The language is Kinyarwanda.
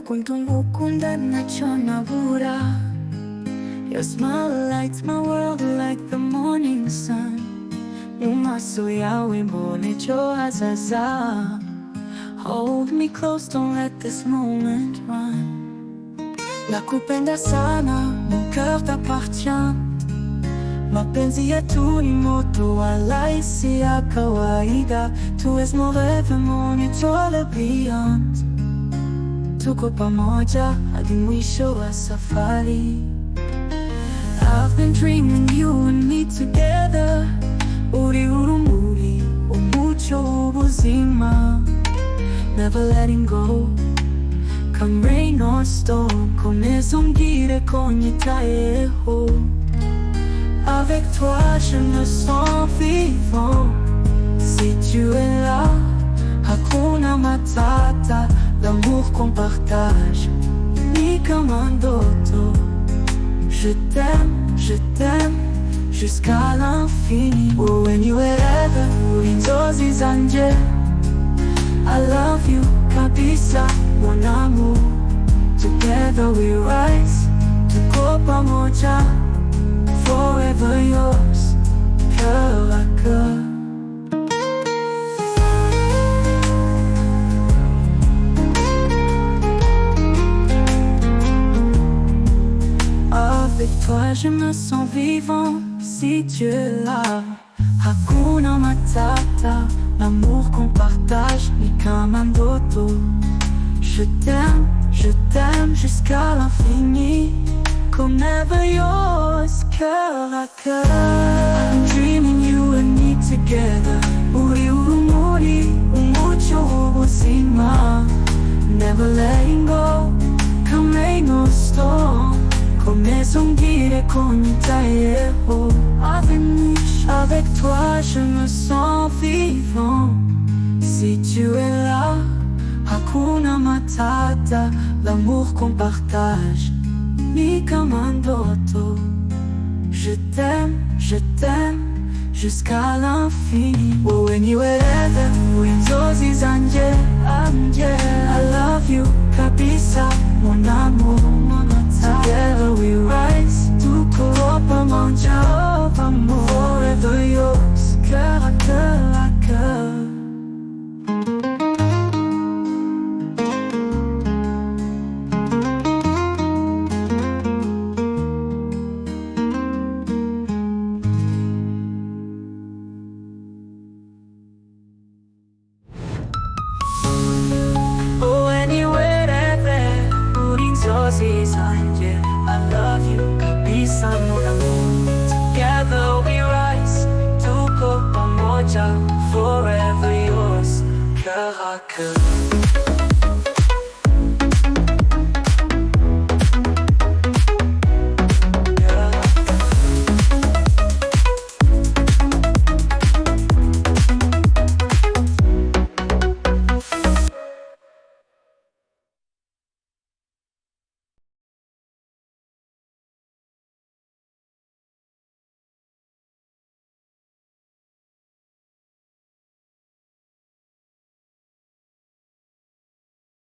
Abakundana chonabura. Your smile lights my world like the morning sun. Umaso yawe mbonecho azaza. Hold me close, don't let this moment run. Nakupenda sana, mon cœur t'appartient. Mapenzi yetu ni moto wala si ya kawaida. Tu es mon rêve, mon étoile brillante. Tuko pamoja hadi mwisho wa safari. I've been dreaming you and me together. Uri urumuri, umucho ubuzima. Never letting go. Come rain or storm, komeza umbwire ko nyitayeho. Avec toi je me sens vivant. Si tu es là, hakuna matata. L'amour qu'on partage, ni comme un doto. Je t'aime, jusqu'à l'infini. Oh, when you ever, inzozi zanje. I love you, kabisa, mon amour. Together we rise, tuko pamoja. Forever yours, cœur à cœur. Avec toi je me sens vivant, si tu es là. Hakuna matata, l'amour qu'on partage, ni comme un doto. Je t'aime jusqu'à l'infini. Comme never yours, cœur à cœur. I'm dreaming you and me together. Uri urumuri, umucho ubuzima. Never letting go, come rain or storm. Komeza umbwire ko nyitayeho. Avec toi je me sens vivant. Si tu es là, hakuna matata. L'amour qu'on partage, ni comme un doto. Je t'aime, jusqu'à l'infini. Oh, when you ever, inzozi zanje. I love you, kabisa, mon amour. Together we rise, tuko pamoja, forever yours, cœur à cœur à cœur. Oh, anywhere there, urinzozi zanje. I love you, kabisa, mon amour. Together we rise, tuko pamoja, forever yours, cœur à cœur.